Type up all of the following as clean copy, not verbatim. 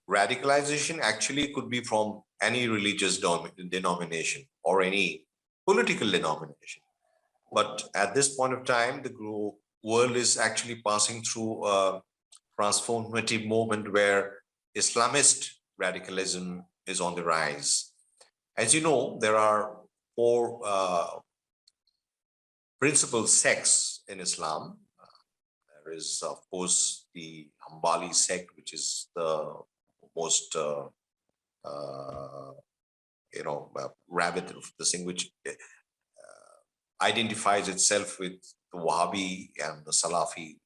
radicalization actually could be from any religious denomination or any political denomination. But at this point of time, the world is actually passing through a transformative moment where Islamist radicalism is on the rise. As you know, there are four principal sects in Islam. There is, of course, the Hanbali sect, which is the most, rabid of the thing, which identifies itself with the Wahhabi and the Salafi.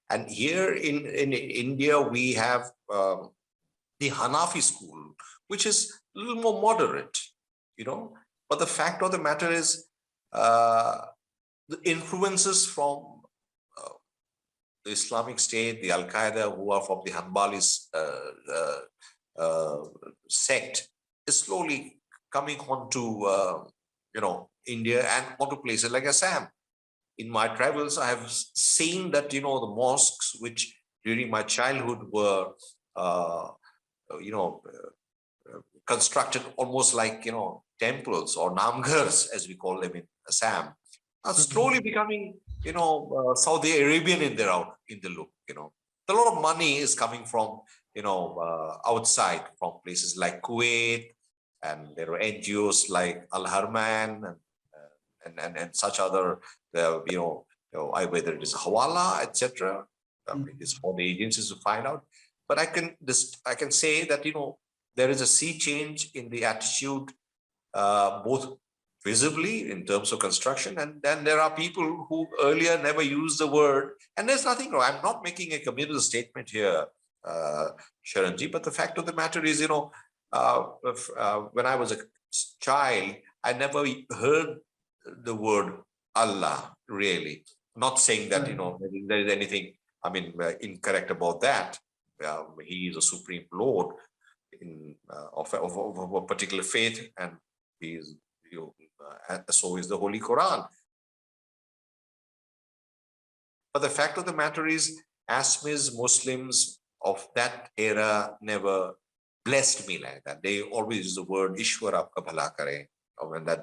And here in India, we have the Hanafi school, which is a little more moderate, But the fact of the matter is, the influences from the Islamic State, the Al-Qaeda, who are from the Hanbali sect, is slowly coming onto, India and onto places like Assam. In my travels, I have seen that, the mosques, which during my childhood were, constructed almost like, temples or namghars, as we call them in Assam, are slowly becoming, Saudi Arabian in the look, A lot of money is coming from, outside, from places like Kuwait, and there are NGOs like Al-Harman and such other, whether it is Hawala, etc. It is for the agencies to find out. But I can say that, there is a sea change in the attitude, both visibly in terms of construction, and then there are people who earlier never used the word, and there's nothing wrong. I'm not making a communal statement here, Sharanji, but the fact of the matter is, when I was a child, I never heard the word Allah, really. Not saying that, there is anything, incorrect about that. He is a supreme Lord of a particular faith, and he is, so is the Holy Quran. But the fact of the matter is, Assamese Muslims of that era never blessed me like that. They always use the word Ishwar aapka bhala kare, or when they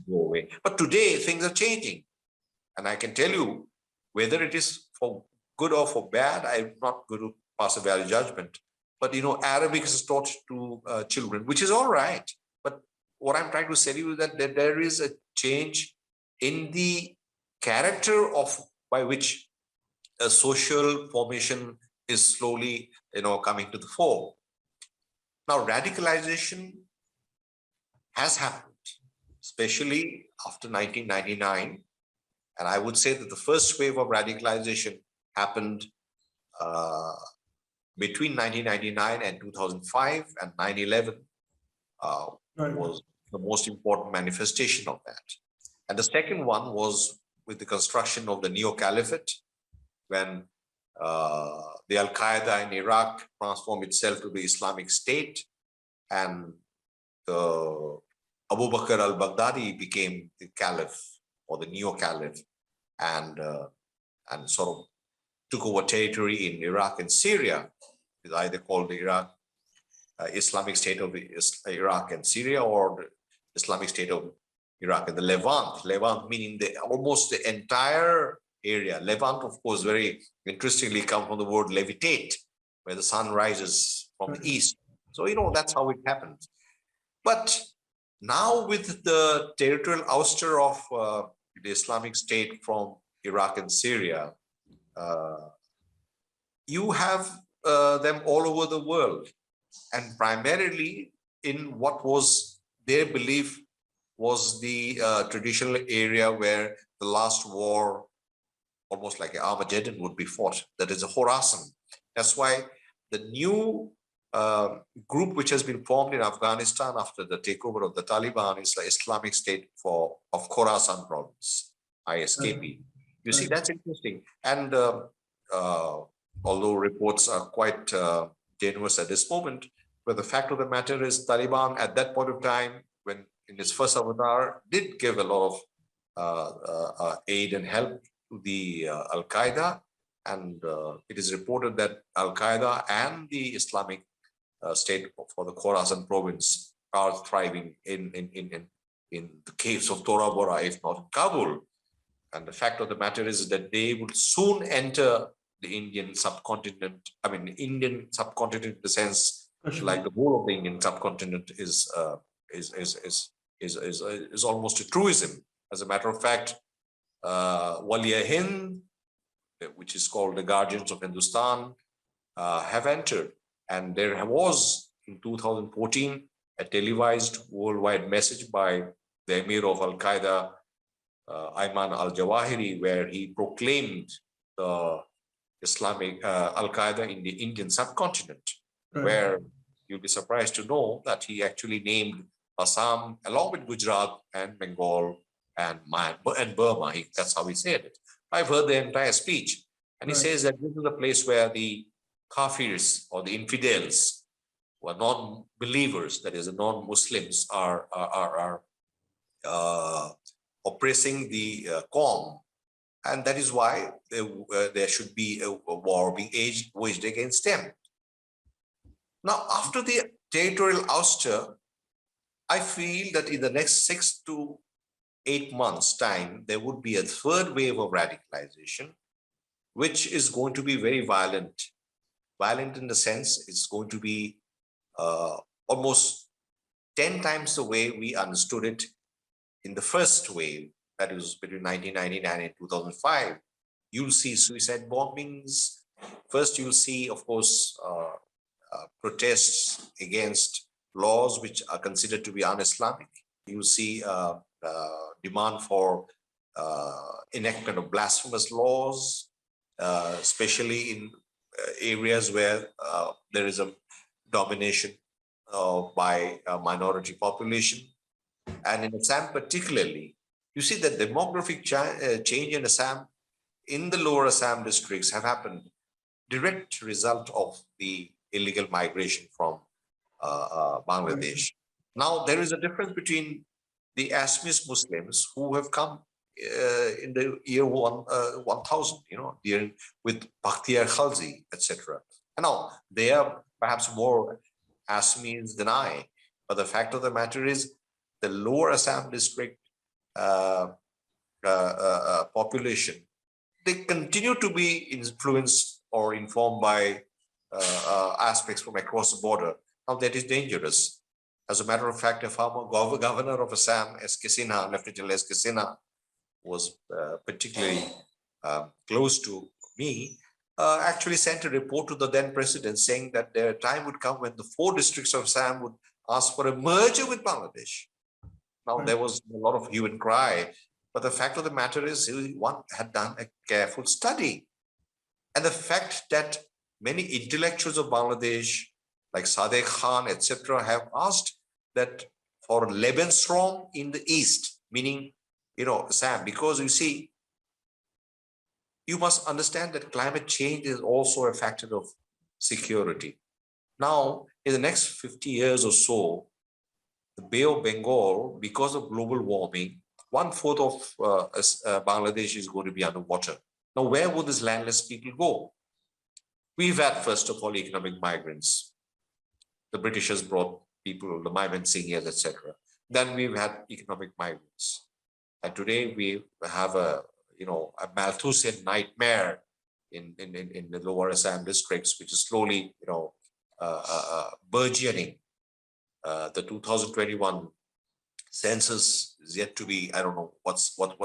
go away. But today things are changing, and I can tell you, whether it is for good or for bad, I'm not going to pass a value judgment. But Arabic is taught to children, which is all right. But what I'm trying to say to you is that there is a change in the character by which a social formation is slowly, coming to the fore. Now, radicalization has happened, especially after 1999. And I would say that the first wave of radicalization happened between 1999 and 2005, and 9/11 was the most important manifestation of that. And the second one was with the construction of the Neo-Caliphate, when the Al-Qaeda in Iraq transformed itself to the Islamic State, and Abu Bakr al-Baghdadi became the Caliph or the Neo-Caliph, and sort of took over territory in Iraq and Syria. It's either called the Islamic State of Iraq and Syria, or the Islamic State of Iraq and the Levant. Levant meaning almost the entire area. Levant, of course, very interestingly comes from the word levitate, where the sun rises from the east. So, that's how it happens. But now with the territorial ouster of the Islamic State from Iraq and Syria, you have them all over the world, and primarily in what was their belief was the traditional area where the last war, almost like an Armageddon, would be fought. That is a Khorasan. That's why the new group which has been formed in Afghanistan after the takeover of the Taliban is the Islamic State of Khorasan province, ISKP. You see, that's interesting. And although reports are quite tenuous at this moment, but the fact of the matter is Taliban at that point of time, when in its first avatar, did give a lot of aid and help to the Al-Qaeda. And it is reported that Al-Qaeda and the Islamic State for the Khorasan province are thriving in the caves of Tora Bora, if not in Kabul. And the fact of the matter is that they will soon enter the Indian subcontinent. I mean, Indian subcontinent in the sense, like the whole of the Indian subcontinent is almost a truism. As a matter of fact, Waliya Hind, which is called the Guardians of Hindustan, have entered. And there was in 2014 a televised worldwide message by the Emir of Al-Qaeda, Ayman al-Zawahiri, where he proclaimed the Islamic Al-Qaeda in the Indian subcontinent, where you'll be surprised to know that he actually named Assam along with Gujarat and Bengal and Burma. That's how he said it. I've heard the entire speech, and he says that this is a place where the Kafirs or the infidels, who are non-believers, that is, the non-Muslims, are oppressing the Qawm, and that is why there should be a war being waged against them. Now, after the territorial ouster, I feel that in the next 6 to 8 months' time, there would be a third wave of radicalization, which is going to be very violent. Violent in the sense it's going to be almost 10 times the way we understood it in the first wave, that is between 1999 and 2005. You'll see suicide bombings. First, you'll see, of course, protests against laws which are considered to be un-Islamic. You see demand for enactment of blasphemous laws, especially in areas where there is a domination by a minority population. And in Assam particularly, you see that demographic change in Assam, in the lower Assam districts, have happened direct result of the illegal migration from Bangladesh. Now, there is a difference between the Assamese Muslims who have come in the year 1000, with Bakhtiyar Khalzi, etc. And now, they are perhaps more Assamese than I, but the fact of the matter is the lower Assam district population, they continue to be influenced or informed by aspects from across the border. Now, that is dangerous. As a matter of fact, a former governor of Assam, S.K. Sinha, Lieutenant General S.K. Sinha, was particularly close to me, actually sent a report to the then president saying that their time would come when the 4 districts of Assam would ask for a merger with Bangladesh. Now, there was a lot of hue and cry, but the fact of the matter is one had done a careful study. And the fact that many intellectuals of Bangladesh, like Sadegh Khan, etc., have asked that for Lebensraum in the east, meaning, Assam, because you see, you must understand that climate change is also a factor of security. Now, in the next 50 years or so, the Bay of Bengal, because of global warming, 1/4 of Bangladesh is going to be underwater. Now, where would these landless people go? We've had, first of all, economic migrants. The Britishers brought people, the Mymensingers, etc. Then we've had economic migrants. And today we have a Malthusian nightmare in the lower Assam districts, which is slowly, burgeoning. The 2021 census is yet to be, I don't know what's going to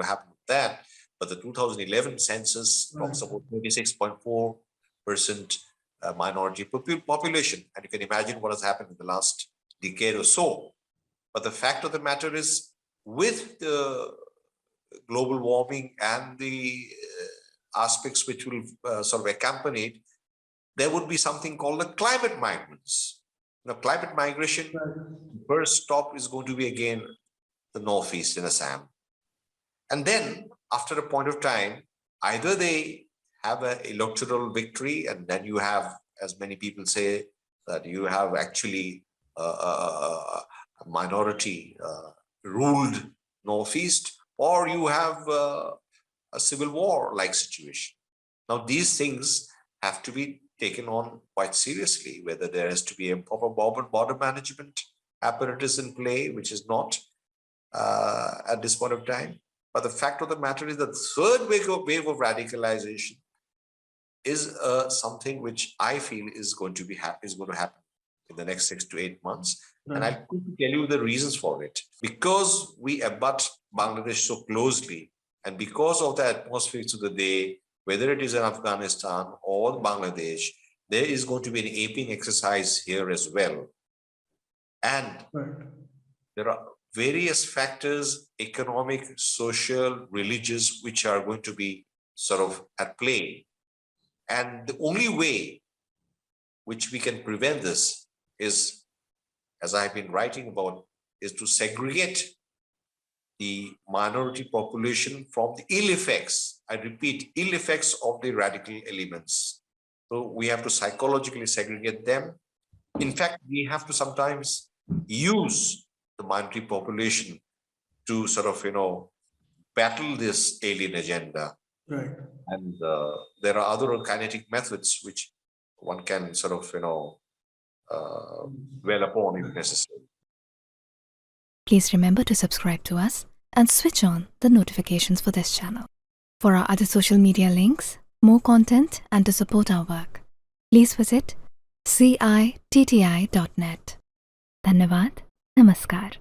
happen with that, but the 2011 census talks about 36.4% minority population, and you can imagine what has happened in the last decade or so. But the fact of the matter is, with the global warming and the aspects which will sort of accompany it, there would be something called the climate migrants. Climate migration, first stop is going to be again the northeast in Assam. And then after a point of time, either they have an electoral victory, and then you have, as many people say, that you have actually a minority ruled northeast, or you have a civil war like situation. Now, these things have to be taken on quite seriously, whether there has to be a proper border management apparatus in play, which is not at this point of time. But the fact of the matter is that the third wave of radicalization is something which I feel is going to happen in the next 6 to 8 months. Right. And I'll quickly tell you the reasons for it. Because we abut Bangladesh so closely, and because of the atmosphere of the day, whether it is in Afghanistan or Bangladesh, there is going to be an aping exercise here as well. And right. There are various factors, economic, social, religious, which are going to be sort of at play. And the only way which we can prevent this is, as I've been writing about, is to segregate the minority population from the ill effects. I repeat, ill effects of the radical elements. So we have to psychologically segregate them. In fact, we have to sometimes use the minority population to sort of, battle this alien agenda. Right. And there are other kinetic methods which one can sort of, dwell upon if necessary. Please remember to subscribe to us and switch on the notifications for this channel. For our other social media links, more content, and to support our work, please visit citti.net. Dhanyavad. Namaskar.